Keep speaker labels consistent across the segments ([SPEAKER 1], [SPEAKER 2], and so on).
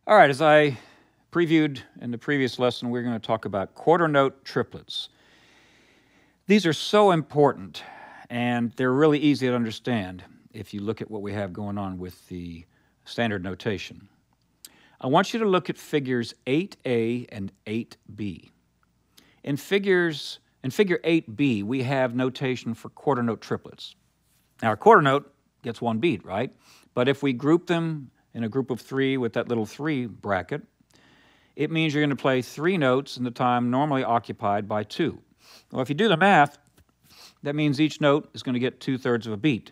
[SPEAKER 1] All right, as I previewed in the previous lesson, we're going to talk about quarter note triplets. These are so important, and they're really easy to understand if you look at what we have going on with the standard notation. I want you to look at figures 8A and 8B. In figure 8B, we have notation for quarter note triplets. Now, a quarter note gets one beat, right? But if we group them in a group of three with that little 3 bracket, it means you're going to play 3 notes in the time normally occupied by 2. Well, if you do the math, that means each note is going to get 2/3 of a beat.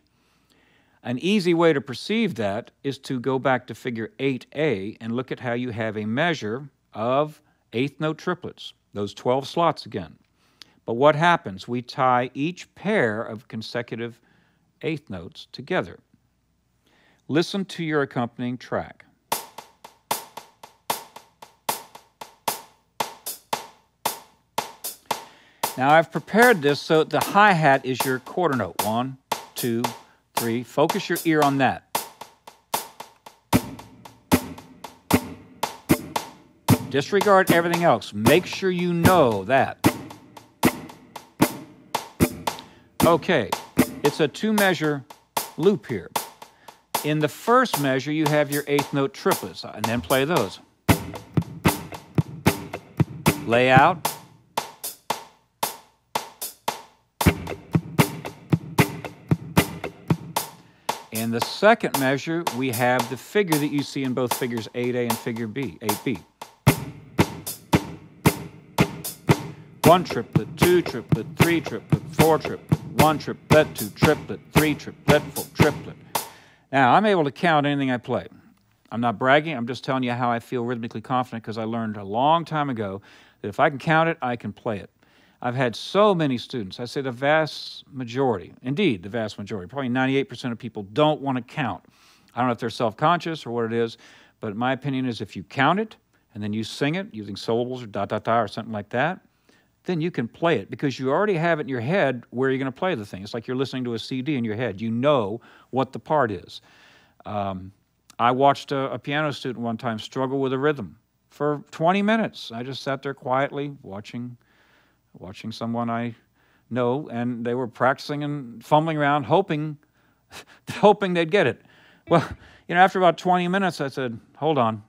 [SPEAKER 1] An easy way to perceive that is to go back to figure 8A and look at how you have a measure of 8th note triplets, those 12 slots again. But what happens? We tie each pair of consecutive 8th notes together. Listen to your accompanying track. Now I've prepared this so the hi-hat is your quarter note. 1, 2, 3. Focus your ear on that. Disregard everything else. Make sure you know that. Okay, it's a 2-measure loop here. In the first measure, you have your 8th note triplets, and then play those. Lay out. In the second measure, we have the figure that you see in both figures 8A and figure 8B. 1 triplet, 2 triplet, 3 triplet, 4 triplet, 1 triplet, 2 triplet, 3 triplet, 4 triplet. Now, I'm able to count anything I play. I'm not bragging, I'm just telling you how I feel rhythmically confident because I learned a long time ago that if I can count it, I can play it. I've had so many students, I say the vast majority, indeed the vast majority, probably 98% of people don't want to count. I don't know if they're self-conscious or what it is, but my opinion is if you count it and then you sing it using syllables or da-da-da or something like that, then you can play it because you already have it in your head where you're going to play the thing. It's like you're listening to a CD in your head. You know what the part is. I watched a piano student one time struggle with a rhythm for 20 minutes. I just sat there quietly watching someone I know, and they were practicing and fumbling around, hoping they'd get it. Well, after about 20 minutes, I said, hold on.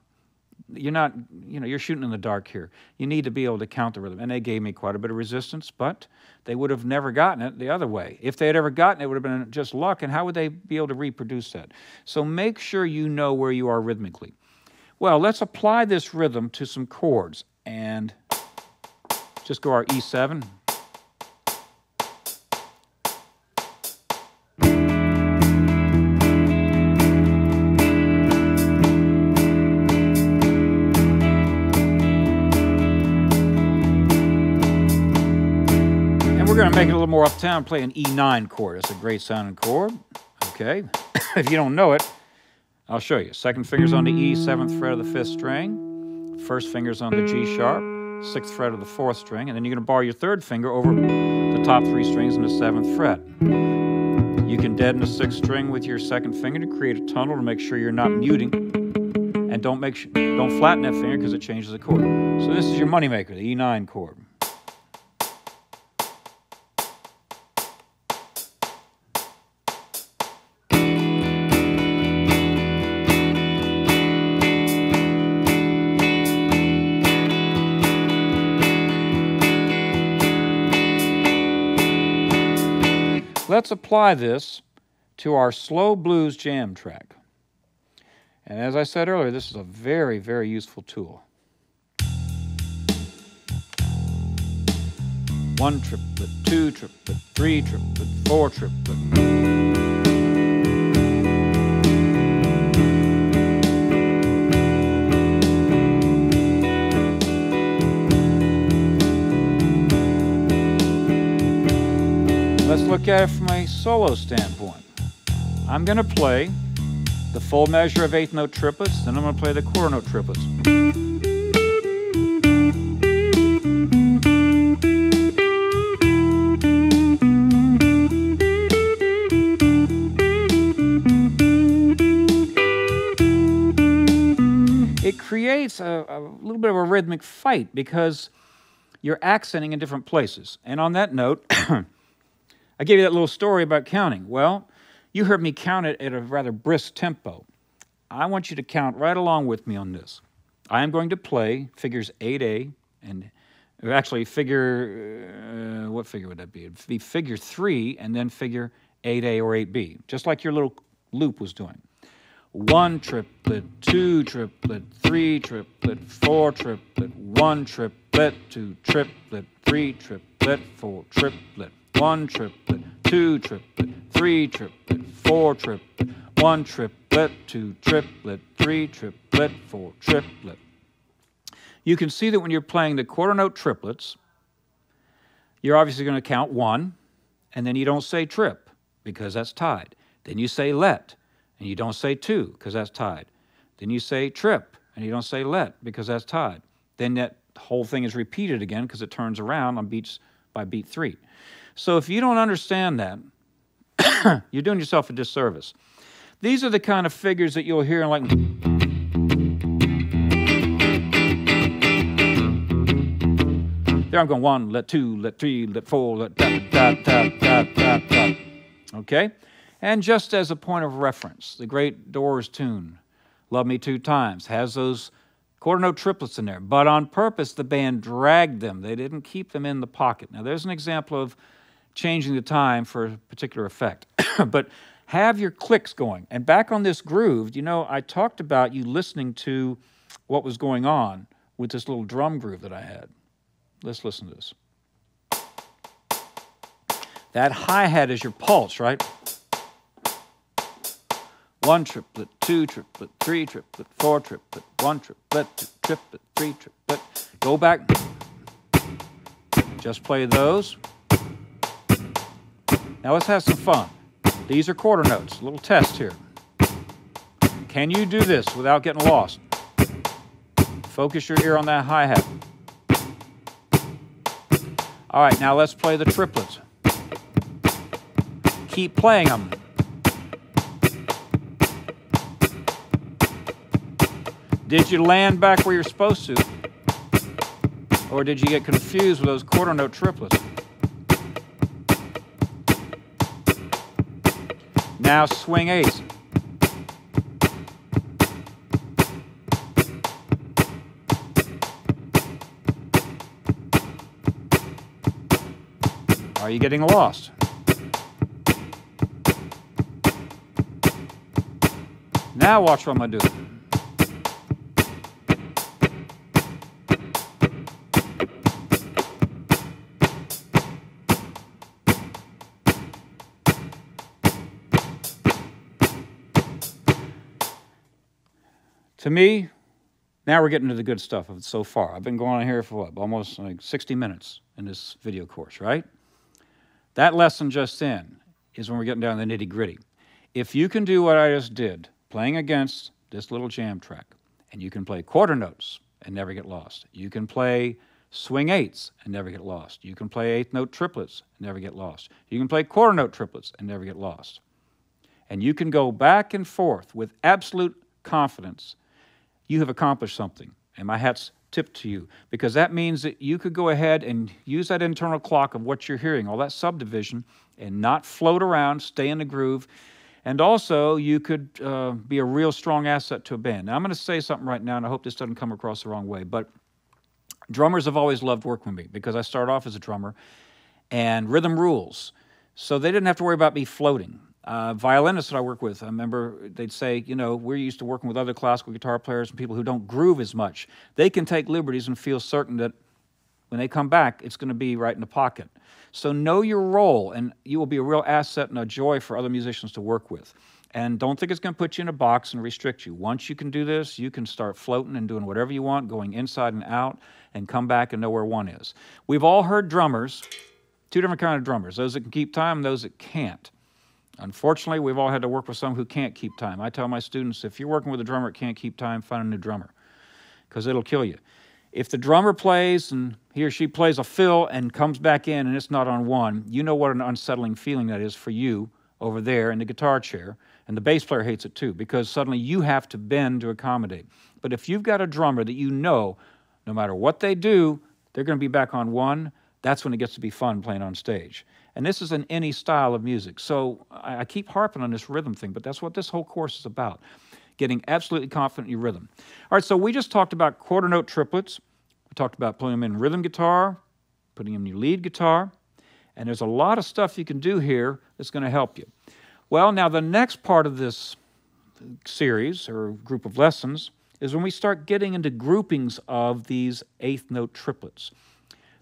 [SPEAKER 1] You're shooting in the dark here. You need to be able to count the rhythm. And they gave me quite a bit of resistance, but they would have never gotten it the other way. If they had ever gotten it, it would have been just luck, and how would they be able to reproduce that? So make sure you know where you are rhythmically. Well, let's apply this rhythm to some chords, and just go our E7. We're going to make it a little more uptown, play an E9 chord. It's a great sounding chord. Okay. If you don't know it, I'll show you. Second finger's on the E, 7th fret of the 5th string. First finger's on the G sharp, 6th fret of the 4th string. And then you're going to bar your 3rd finger over the top 3 strings in the 7th fret. You can deaden the 6th string with your 2nd finger to create a tunnel to make sure you're not muting. And don't flatten that finger because it changes the chord. So this is your moneymaker, the E9 chord. Let's apply this to our slow blues jam track. And as I said earlier, this is a very, very useful tool. 1 triplet, 2 triplet, 3 triplet, 4 triplet. Let's look at it from a solo standpoint. I'm going to play the full measure of 8th note triplets, then I'm going to play the quarter note triplets. creates a little bit of a rhythmic fight because you're accenting in different places. And on that note, I gave you that little story about counting. Well, you heard me count it at a rather brisk tempo. I want you to count right along with me on this. I am going to play figures 8A and actually figure, what figure would that be? It'd be figure 3 and then figure 8A or 8B, just like your little loop was doing. 1 triplet, 2 triplet, 3 triplet, 4 triplet, 1 triplet, 2 triplet, 3 triplet, 4 triplet, 1 triplet, 2 triplet, 3 triplet, 4 triplet, 1 triplet, 2 triplet, 3 triplet, 4 triplet. You can see that when you're playing the quarter note triplets, you're obviously going to count 1, and then you don't say trip, because that's tied. Then you say let, and you don't say 2, because that's tied. Then you say trip, and you don't say let, because that's tied. Then that whole thing is repeated again, because it turns around on beats by beat 3. So if you don't understand that, you're doing yourself a disservice. These are the kind of figures that you'll hear in like... There I'm going 1, let 2, let 3, let 4, let tap, tap, tap, tap, tap, tap. Okay? And just as a point of reference, the great Doors tune, Love Me 2 Times, has those quarter note triplets in there. But on purpose, the band dragged them. They didn't keep them in the pocket. Now, there's an example of changing the time for a particular effect. But have your clicks going. And back on this groove, you know, I talked about you listening to what was going on with this little drum groove that I had. Let's listen to this. That hi-hat is your pulse, right? 1 triplet, 2 triplet, 3 triplet, 4 triplet, 1 triplet, 2 triplet, 3 triplet. Go back. Just play those. Now let's have some fun. These are quarter notes. A little test here. Can you do this without getting lost? Focus your ear on that hi-hat. All right, now let's play the triplets. Keep playing them. Did you land back where you're supposed to? Or did you get confused with those quarter note triplets? Now swing 8. Are you getting lost? Now watch what I'm going to do. To me, now we're getting to the good stuff of it so far. I've been going on here for what, almost like 60 minutes in this video course, right? That lesson just then is when we're getting down to the nitty-gritty. If you can do what I just did, playing against this little jam track, and you can play quarter notes and never get lost. You can play swing 8s and never get lost. You can play 8th note triplets and never get lost. You can play quarter note triplets and never get lost. And you can go back and forth with absolute confidence. You have accomplished something, and my hat's tipped to you, because that means that you could go ahead and use that internal clock of what you're hearing, all that subdivision, and not float around, stay in the groove. And also, you could be a real strong asset to a band. Now, I'm going to say something right now, and I hope this doesn't come across the wrong way, but drummers have always loved working with me because I started off as a drummer, and rhythm rules. So they didn't have to worry about me floating. Violinists that I work with, I remember they'd say, you know, we're used to working with other classical guitar players and people who don't groove as much. They can take liberties and feel certain that when they come back, it's going to be right in the pocket. So know your role, and you will be a real asset and a joy for other musicians to work with. And don't think it's going to put you in a box and restrict you. Once you can do this, you can start floating and doing whatever you want, going inside and out, and come back and know where one is. We've all heard drummers, two different kinds of drummers, those that can keep time and those that can't. Unfortunately, we've all had to work with some who can't keep time. I tell my students, if you're working with a drummer that can't keep time, find a new drummer, because it'll kill you. If the drummer plays and he or she plays a fill and comes back in and it's not on one, you know what an unsettling feeling that is for you over there in the guitar chair, and the bass player hates it too, because suddenly you have to bend to accommodate. But if you've got a drummer that you know, no matter what they do, they're going to be back on one, that's when it gets to be fun playing on stage. And this is in any style of music. So I keep harping on this rhythm thing, but that's what this whole course is about, getting absolutely confident in your rhythm. All right, so we just talked about quarter note triplets. We talked about putting them in rhythm guitar, putting them in your lead guitar, and there's a lot of stuff you can do here that's going to help you. Well, now the next part of this series or group of lessons is when we start getting into groupings of these eighth note triplets.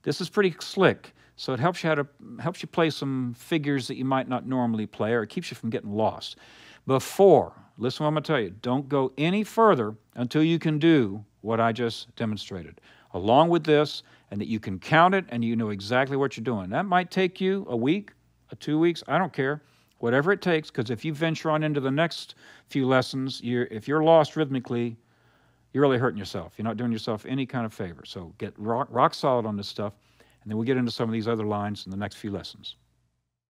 [SPEAKER 1] This is pretty slick, so it helps you play some figures that you might not normally play, or it keeps you from getting lost. Before, listen to what I'm going to tell you, don't go any further until you can do what I just demonstrated, along with this, and that you can count it and you know exactly what you're doing. That might take you a week, 2 weeks, I don't care, whatever it takes, because if you venture on into the next few lessons, if you're lost rhythmically, you're really hurting yourself. You're not doing yourself any kind of favor. So get rock solid on this stuff, and then we'll get into some of these other lines in the next few lessons.